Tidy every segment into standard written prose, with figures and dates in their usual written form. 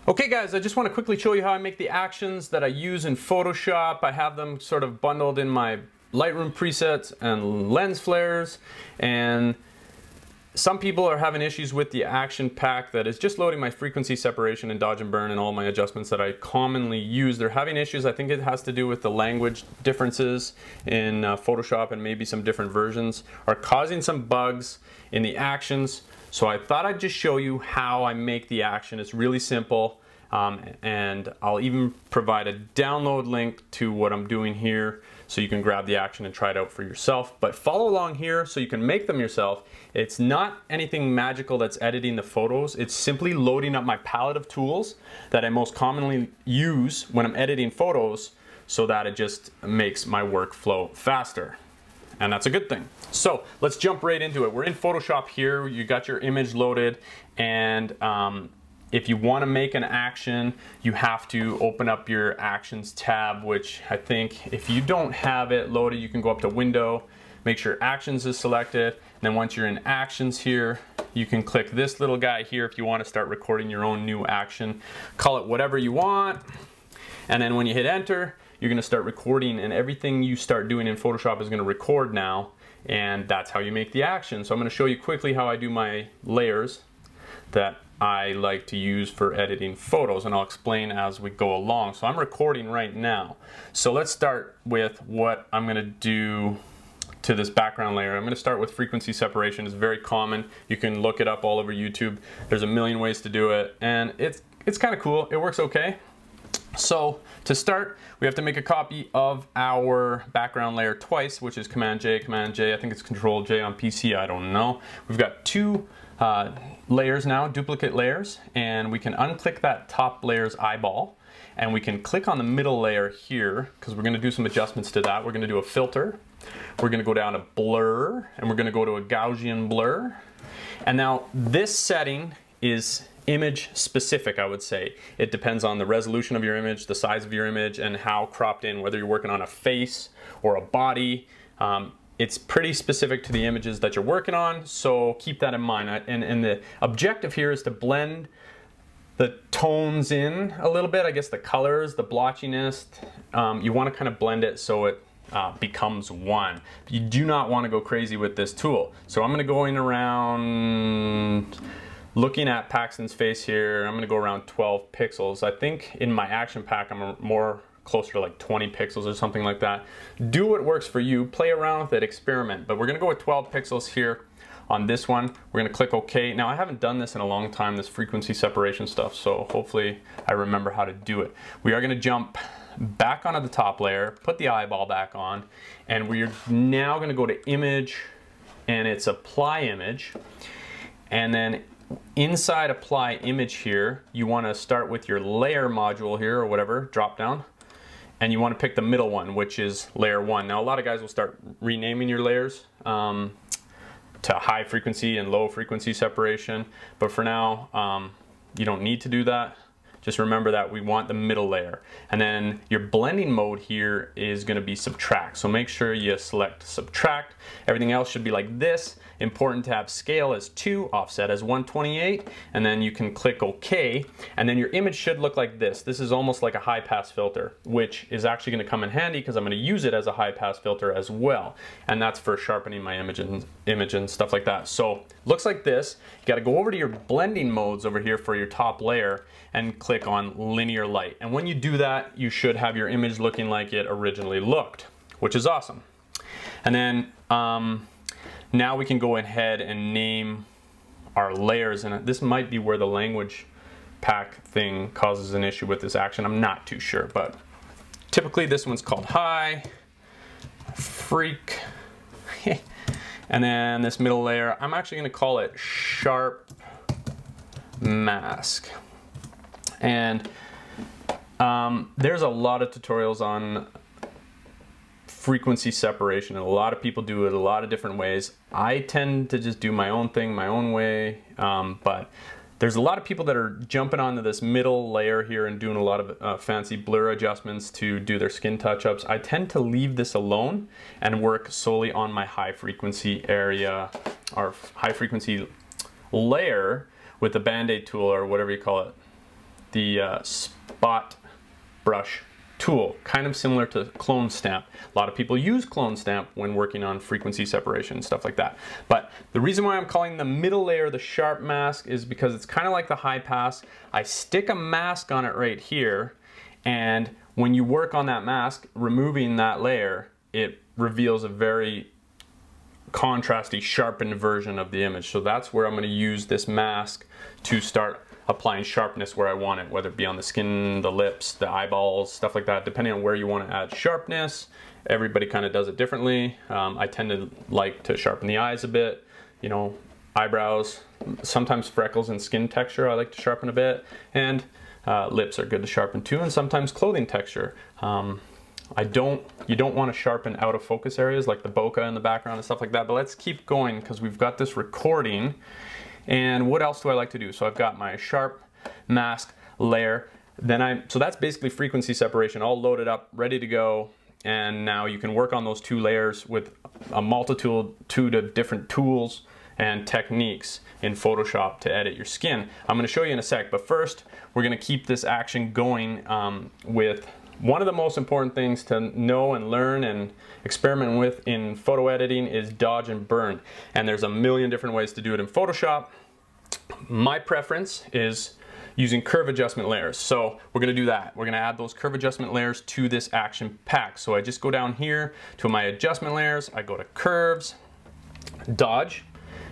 Okay guys, I just want to quickly show you how I make the actions that I use in Photoshop. I have them sort of bundled in my Lightroom presets and lens flares, and some people are having issues with the action pack that is just loading my frequency separation and dodge and burn and all my adjustments that I commonly use. They're having issues. I think it has to do with the language differences in Photoshop, and maybe some different versions are causing some bugs in the actions. So I thought I'd just show you how I make the action. It's really simple, and I'll even provide a download link to what I'm doing here so you can grab the action and try it out for yourself. But follow along here so you can make them yourself. It's not anything magical that's editing the photos. It's simply loading up my palette of tools that I most commonly use when I'm editing photos, so that it just makes my workflow faster. And that's a good thing. So let's jump right into it. We're in Photoshop here. You got your image loaded, and if you want to make an action, you have to open up your Actions tab, which I think if you don't have it loaded, you can go up to Window, make sure Actions is selected, and then once you're in Actions here, you can click this little guy here if you want to start recording your own new action. Call it whatever you want, and then when you hit Enter, you're going to start recording, and everything you start doing in Photoshop is going to record now, and that's how you make the action. So I'm going to show you quickly how I do my layers that I like to use for editing photos, and I'll explain as we go along. So I'm recording right now. So let's start with what I'm going to do to this background layer. I'm going to start with frequency separation. It's very common. You can look it up all over YouTube. There's a million ways to do it, and it's kind of cool. It works okay. So to start, we have to make a copy of our background layer twice, which is Command J, Command J. I think it's Control J on PC, I don't know. We've got two layers now, duplicate layers, and we can unclick that top layer's eyeball, and we can click on the middle layer here, because we're going to do some adjustments to that. We're going to do a filter, we're going to go down to blur, and we're going to go to a Gaussian blur. And now this setting is image specific, I would say. It depends on the resolution of your image, the size of your image, and how cropped in, whether you're working on a face or a body. It's pretty specific to the images that you're working on, so keep that in mind. And the objective here is to blend the tones in a little bit, I guess the colors, the blotchiness. You want to kind of blend it so it becomes one. You do not want to go crazy with this tool. So I'm going to go in around, looking at Paxton's face here, I'm going to go around 12 pixels. I think in my action pack I'm more closer to like 20 pixels or something like that. Do what works for you, play around with it, experiment. But we're going to go with 12 pixels here on this one. We're going to click OK. Now I haven't done this in a long time, this frequency separation stuff, so hopefully I remember how to do it. We are going to jump back onto the top layer, put the eyeball back on, and we're now going to go to Image, and it's Apply Image, and then inside Apply Image here, you want to start with your layer module here, or whatever, drop down, and you want to pick the middle one, which is layer 1. Now a lot of guys will start renaming your layers to high frequency and low frequency separation, but for now you don't need to do that. Just remember that we want the middle layer. And then your blending mode here is going to be subtract. So make sure you select subtract. Everything else should be like this. Important to have scale as 2, offset as 128, and then you can click OK, and then your image should look like this. This is almost like a high pass filter, which is actually going to come in handy because I'm going to use it as a high pass filter as well, and that's for sharpening my image and stuff like that. So looks like this. You got to go over to your blending modes over here for your top layer and click on linear light, and when you do that, you should have your image looking like it originally looked, which is awesome. And then now we can go ahead and name our layers, and this might be where the language pack thing causes an issue with this action. I'm not too sure, but typically this one's called high, freak, and then this middle layer, I'm actually going to call it sharp mask. And there's a lot of tutorials on frequency separation, and a lot of people do it a lot of different ways. I tend to just do my own thing, my own way, but there's a lot of people that are jumping onto this middle layer here and doing a lot of fancy blur adjustments to do their skin touch-ups. I tend to leave this alone and work solely on my high frequency area, or high frequency layer, with the Band-Aid tool or whatever you call it. the spot brush tool, kind of similar to clone stamp. A lot of people use clone stamp when working on frequency separation and stuff like that. But the reason why I'm calling the middle layer the sharp mask is because it's kind of like the high pass. I stick a mask on it right here, and when you work on that mask, removing that layer, it reveals a very contrasty, sharpened version of the image. So that's where I'm going to use this mask to start applying sharpness where I want it, whether it be on the skin, the lips, the eyeballs, stuff like that, depending on where you want to add sharpness. Everybody kind of does it differently. I tend to like to sharpen the eyes a bit, you know, eyebrows, sometimes freckles and skin texture I like to sharpen a bit, and lips are good to sharpen too, and sometimes clothing texture. You don't want to sharpen out of focus areas like the bokeh in the background and stuff like that, but let's keep going because we've got this recording. And what else do I like to do? So I've got my sharp mask layer. So that's basically frequency separation, all loaded up, ready to go. And now you can work on those two layers with a multitude of different tools and techniques in Photoshop to edit your skin. I'm going to show you in a sec, but first we're going to keep this action going with one of the most important things to know and learn and experiment with in photo editing is dodge and burn. And there's a million different ways to do it in Photoshop. My preference is using curve adjustment layers. So we're gonna do that. We're gonna add those curve adjustment layers to this action pack. So I just go down here to my adjustment layers, I go to curves. Dodge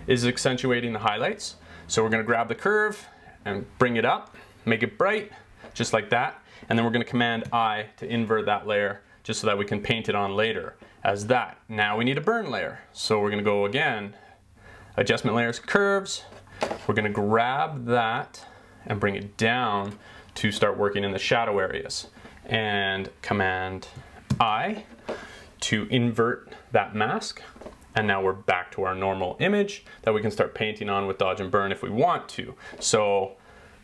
is accentuating the highlights. So we're gonna grab the curve and bring it up, make it bright, just like that. And then we're going to command I to invert that layer just so that we can paint it on later as that. Now we need a burn layer. So we're going to go again, adjustment layers, curves. We're going to grab that and bring it down to start working in the shadow areas. And command I to invert that mask. And now we're back to our normal image that we can start painting on with dodge and burn if we want to. So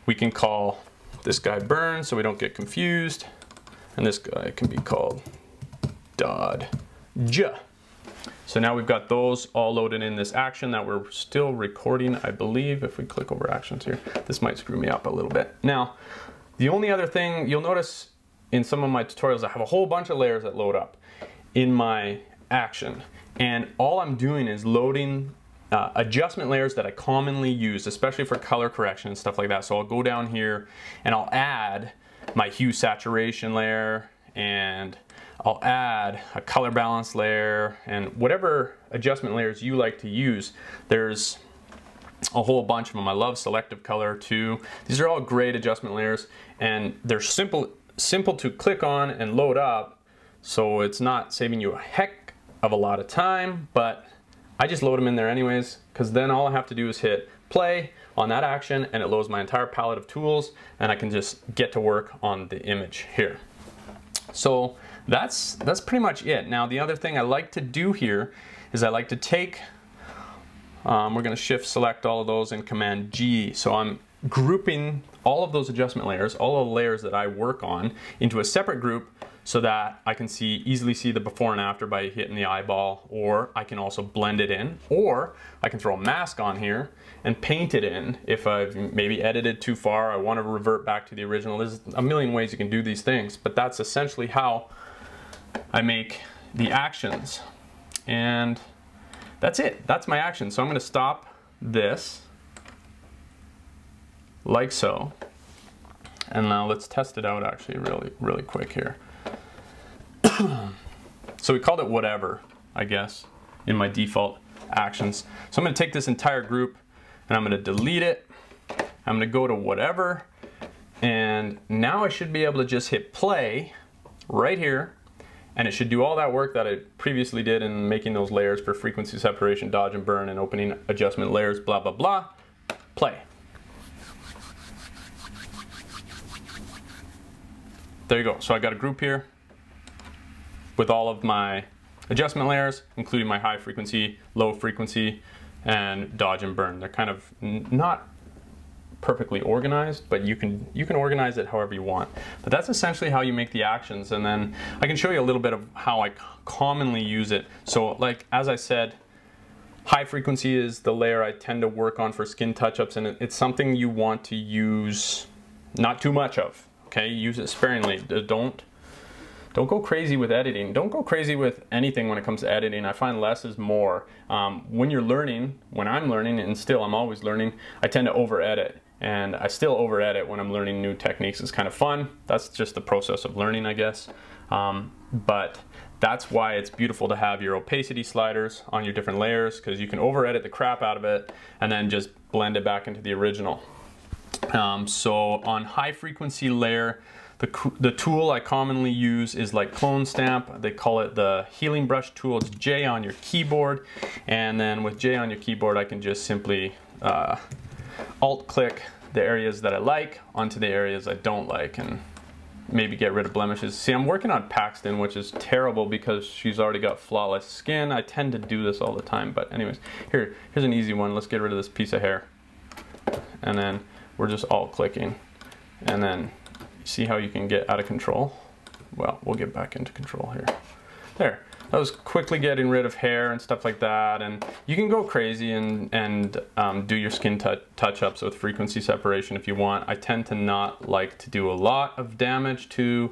we can call this guy burn so we don't get confused, and this guy can be called dodge. So now we've got those all loaded in this action that we're still recording, I believe. If we click over actions here, this might screw me up a little bit. Now, the only other thing you'll notice in some of my tutorials, I have a whole bunch of layers that load up in my action, and all I'm doing is loading adjustment layers that I commonly use, especially for color correction and stuff like that. So I'll go down here and I'll add my hue saturation layer, and I'll add a color balance layer, and whatever adjustment layers you like to use. There's a whole bunch of them. I love selective color too. These are all great adjustment layers, and they're simple to click on and load up, so it's not saving you a heck of a lot of time, but I just load them in there anyways, because then all I have to do is hit play on that action and it loads my entire palette of tools, and I can just get to work on the image here. So that's pretty much it. Now the other thing I like to do here is I like to take, we're going to shift select all of those and command G. So I'm grouping all of those adjustment layers, all of the layers that I work on, into a separate group so that I can easily see the before and after by hitting the eyeball, or I can also blend it in, or I can throw a mask on here and paint it in if I've maybe edited too far, I want to revert back to the original. There's a million ways you can do these things, but that's essentially how I make the actions. And that's it. That's my action. So I'm going to stop this like so. And now let's test it out actually really quick here. So we called it whatever, I guess, in my default actions. So I'm going to take this entire group and I'm going to delete it. I'm going to go to whatever, and now I should be able to just hit play right here, and it should do all that work that I previously did in making those layers for frequency separation, dodge and burn, and opening adjustment layers, blah blah blah. Play. There you go. So I got a group here with all of my adjustment layers, including my high frequency, low frequency, and dodge and burn. They're kind of not perfectly organized, but you can organize it however you want. But that's essentially how you make the actions, and then I can show you a little bit of how I commonly use it. So like, as I said, high frequency is the layer I tend to work on for skin touch-ups, and it's something you want to use not too much of. Okay, use it sparingly. Don't go crazy with editing. Don't go crazy with anything when it comes to editing. I find less is more. When you're learning, when I'm learning, and still I'm always learning, I tend to over edit. And I still over edit when I'm learning new techniques. It's kind of fun. That's just the process of learning, I guess. But that's why it's beautiful to have your opacity sliders on your different layers, because you can over edit the crap out of it and then just blend it back into the original. So on high frequency layer, the tool I commonly use is like Clone Stamp. They call it the healing brush tool. It's J on your keyboard. And then with J on your keyboard, I can just simply alt click the areas that I like onto the areas I don't like, and maybe get rid of blemishes. See, I'm working on Paxton, which is terrible because she's already got flawless skin. I tend to do this all the time, but anyways, here's an easy one. Let's get rid of this piece of hair. And then we're just alt clicking. And then see how you can get out of control? Well, we'll get back into control here. There. That was quickly getting rid of hair and stuff like that, and you can go crazy and do your skin touch-ups with frequency separation if you want. I tend to not like to do a lot of damage to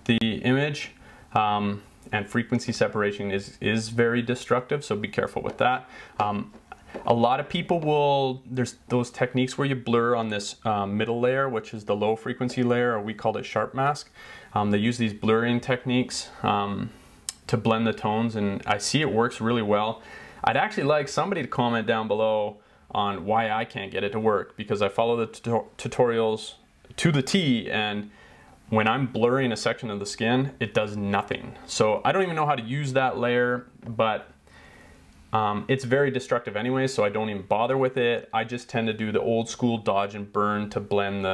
the image, and frequency separation is very destructive, so be careful with that. A lot of people there's those techniques where you blur on this middle layer, which is the low frequency layer, or we call it sharp mask. They use these blurring techniques to blend the tones, and I see it works really well. I'd actually like somebody to comment down below on why I can't get it to work, because I follow the tutorials to the T, and when I'm blurring a section of the skin, it does nothing. So I don't even know how to use that layer, but it's very destructive anyway, so I don't even bother with it. I just tend to do the old school dodge and burn to blend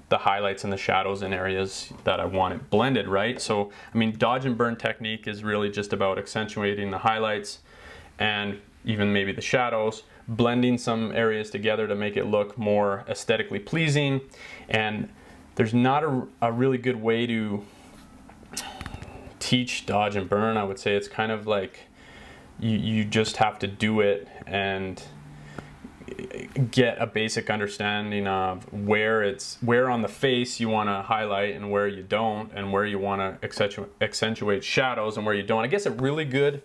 the highlights and the shadows in areas that I want it blended, right? So, I mean, dodge and burn technique is really just about accentuating the highlights and even maybe the shadows, blending some areas together to make it look more aesthetically pleasing. And there's not a really good way to teach dodge and burn. I would say it's kind of like you just have to do it and get a basic understanding of where on the face you want to highlight and where you don't, and where you want to accentuate shadows and where you don't. I guess a really good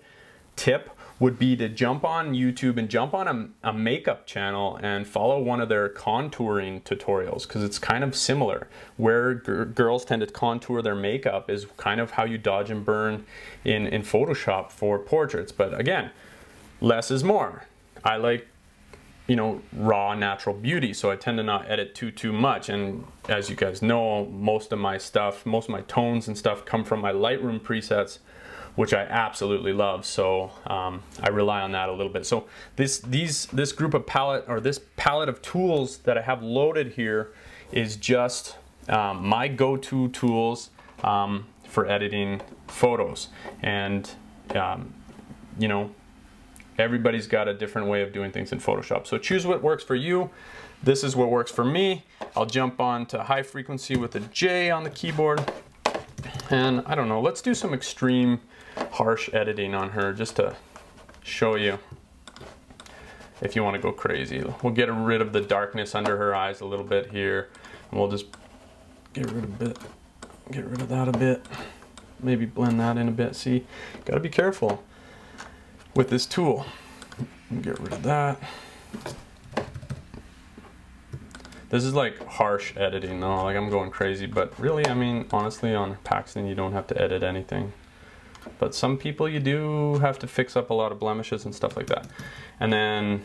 tip would be to jump on YouTube and jump on a makeup channel and follow one of their contouring tutorials, because it's kind of similar. Where girls tend to contour their makeup is kind of how you dodge and burn in Photoshop for portraits. But again, less is more. I like, you know, raw natural beauty, so I tend to not edit too much. And as you guys know, most of my tones and stuff come from my Lightroom presets, which I absolutely love. So I rely on that a little bit. So this group of palette, or this palette of tools that I have loaded here, is just my go-to tools for editing photos. And you know, everybody's got a different way of doing things in Photoshop. So choose what works for you. This is what works for me. I'll jump on to high frequency with a J on the keyboard. And I don't know, let's do some extreme harsh editing on her just to show you if you want to go crazy. We'll get rid of the darkness under her eyes a little bit here. And we'll just get rid of that a bit. Maybe blend that in a bit. See, gotta be careful with this tool. Get rid of that. This is like harsh editing though, like I'm going crazy, but really, I mean, honestly, on Paxton you don't have to edit anything. But some people you do have to fix up a lot of blemishes and stuff like that. And then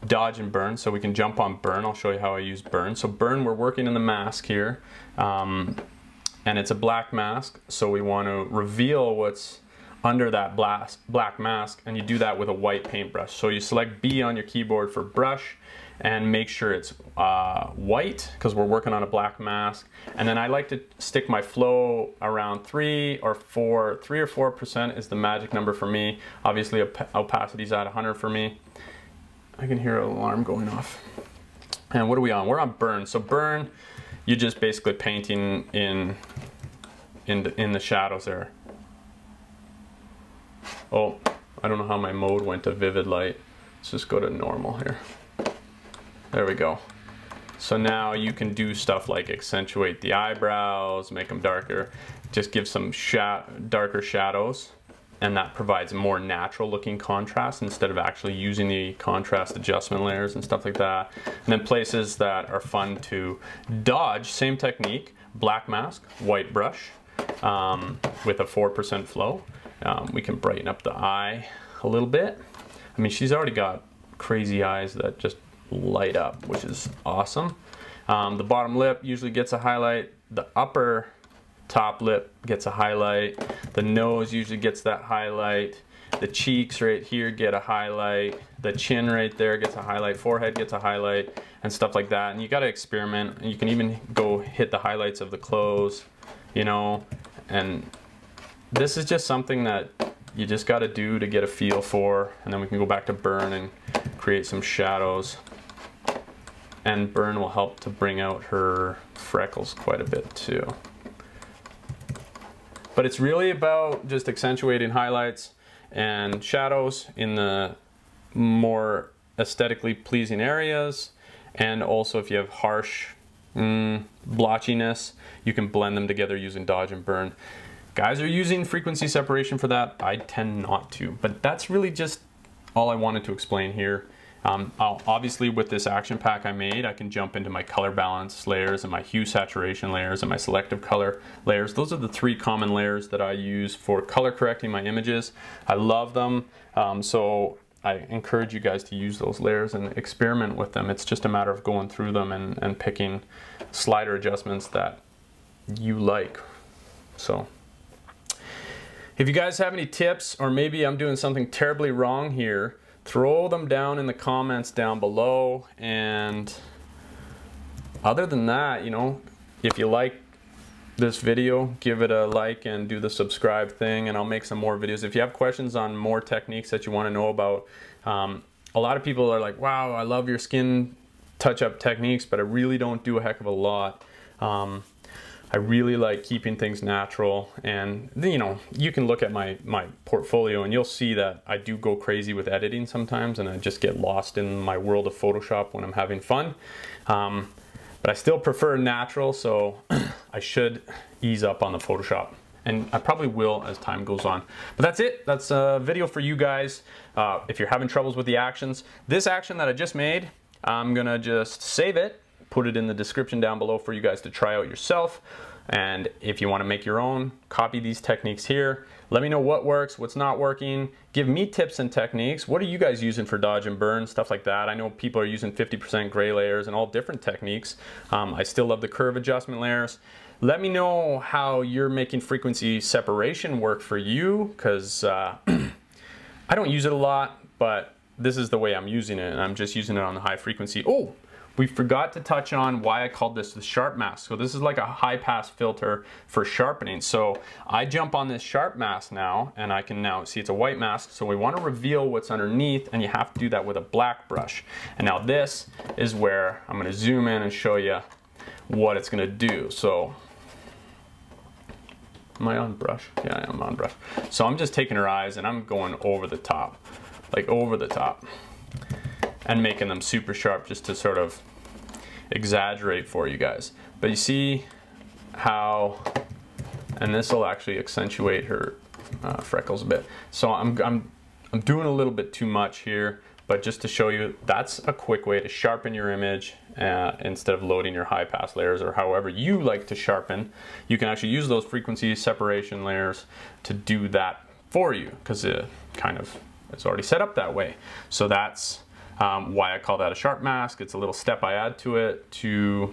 dodge and burn, so we can jump on burn. I'll show you how I use burn. So burn, we're working in the mask here, and it's a black mask, so we want to reveal what's under that black mask, and you do that with a white paintbrush. So you select B on your keyboard for brush and make sure it's white, because we're working on a black mask. And then I like to stick my flow around 3 or 4% is the magic number for me. Obviously opacity's at 100 for me. I can hear an alarm going off. And what are we on? We're on burn. So burn, you're just basically painting in the shadows there. Oh, I don't know how my mode went to vivid light. Let's just go to normal here. There we go. So now you can do stuff like accentuate the eyebrows, make them darker, just give some darker shadows, and that provides a more natural looking contrast instead of actually using the contrast adjustment layers and stuff like that. And then places that are fun to dodge, same technique, black mask, white brush with a 4% flow. We can brighten up the eye a little bit. I mean, she's already got crazy eyes that just light up, which is awesome. The bottom lip usually gets a highlight. The upper top lip gets a highlight. The nose usually gets that highlight. The cheeks right here get a highlight. The chin right there gets a highlight. Forehead gets a highlight and stuff like that. And you gotta experiment. And you can even go hit the highlights of the clothes, you know. And this is just something that you just gotta do to get a feel for. And then we can go back to burn and create some shadows. And burn will help to bring out her freckles quite a bit too. But it's really about just accentuating highlights and shadows in the more aesthetically pleasing areas. And also if you have harsh blotchiness, you can blend them together using dodge and burn. Guys are using frequency separation for that. I tend not to, but that's really just all I wanted to explain here. Obviously with this action pack I made, I can jump into my color balance layers and my hue saturation layers and my selective color layers. Those are the three common layers that I use for color correcting my images. I love them, so I encourage you guys to use those layers and experiment with them. It's just a matter of going through them and picking slider adjustments that you like. So if you guys have any tips, or maybe I'm doing something terribly wrong here, throw them down in the comments down below. And other than that, you know, if you like this video, give it a like and do the subscribe thing, and I'll make some more videos. If you have questions on more techniques that you want to know about, a lot of people are like, wow, I love your skin touch-up techniques, but I really don't do a heck of a lot. I really like keeping things natural, and you know, you can look at my portfolio and you'll see that I do go crazy with editing sometimes, and I just get lost in my world of Photoshop when I'm having fun. But I still prefer natural, so I should ease up on the Photoshop, and I probably will as time goes on. But that's it. That's a video for you guys. If you're having troubles with the actions, this action that I just made, I'm gonna just save it, put it in the description down below for you guys to try out yourself. And if you want to make your own, copy these techniques here. Let me know what works, what's not working. Give me tips and techniques. What are you guys using for dodge and burn, stuff like that? I know people are using 50% gray layers and all different techniques. I still love the curve adjustment layers. Let me know how you're making frequency separation work for you, because I don't use it a lot, but this is the way I'm using it, and I'm just using it on the high frequency. Oh, we forgot to touch on why I called this the sharp mask. So this is like a high pass filter for sharpening. So I jump on this sharp mask now, and I can now see it's a white mask. So we want to reveal what's underneath, and you have to do that with a black brush. And now this is where I'm going to zoom in and show you what it's going to do. So am I on brush? Yeah, I am on brush. So I'm just taking her eyes and I'm going over the top, like over the top, and making them super sharp just to sort of exaggerate for you guys. But you see how, and this will actually accentuate her freckles a bit. So I'm doing a little bit too much here, but just to show you, that's a quick way to sharpen your image instead of loading your high pass layers, or however you like to sharpen. You can actually use those frequency separation layers to do that for you, because it kind of is already set up that way. So that's why I call that a sharp mask. It's a little step I add to it to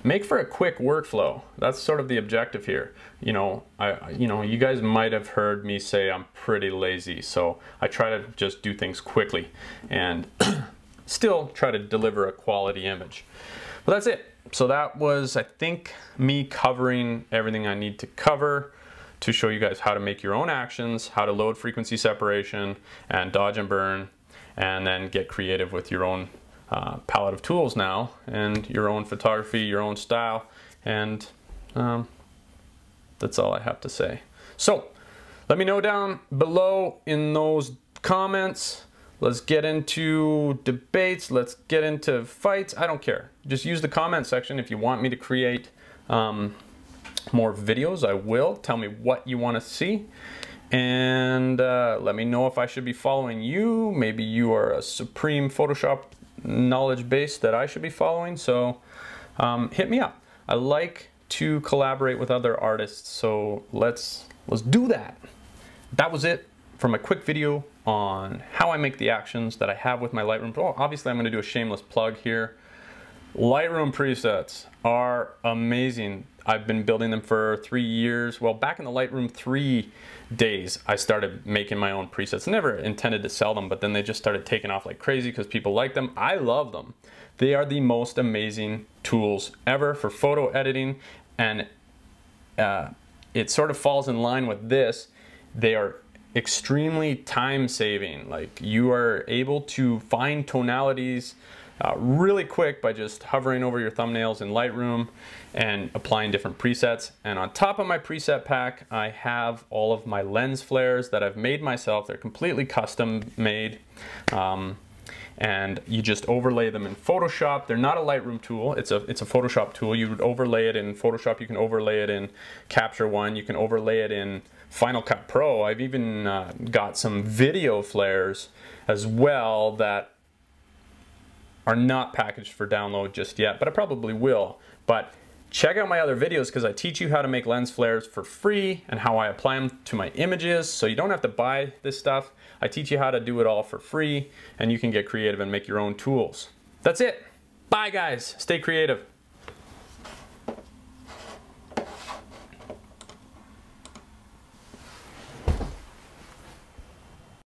make for a quick workflow. That's sort of the objective here. You know, you guys might have heard me say I'm pretty lazy, so I try to just do things quickly and still try to deliver a quality image. But that's it. So that was, I think, me covering everything I need to cover to show you guys how to make your own actions, how to load frequency separation and dodge and burn, and then get creative with your own palette of tools now, and your own photography, your own style, and that's all I have to say. So let me know down below in those comments Let's get into debates. Let's get into fights. I don't care. Just use the comment section if you want me to create more videos. I will. Tell me what you want to see. And let me know if I should be following you. Maybe you are a supreme Photoshop knowledge base that I should be following. So hit me up. I like to collaborate with other artists. So let's do that. That was it for my quick video on how I make the actions that I have with my Lightroom Pro. Obviously, I'm going to do a shameless plug here. Lightroom presets are amazing. I've been building them for 3 years. Well, back in the Lightroom 3 days, I started making my own presets. Never intended to sell them, but then they just started taking off like crazy because people like them. I love them. They are the most amazing tools ever for photo editing, and it sort of falls in line with this. They are extremely time saving. Like, you are able to find tonalities really quick by just hovering over your thumbnails in Lightroom and applying different presets. And on top of my preset pack, I have all of my lens flares that I've made myself. They're completely custom made. And you just overlay them in Photoshop. They're not a Lightroom tool, it's a Photoshop tool. You would overlay it in Photoshop, you can overlay it in Capture One, you can overlay it in Final Cut Pro. I've even got some video flares as well that are not packaged for download just yet, but I probably will. But check out my other videos because I teach you how to make lens flares for free and how I apply them to my images, so you don't have to buy this stuff. I teach you how to do it all for free, and you can get creative and make your own tools. That's it. Bye guys, stay creative.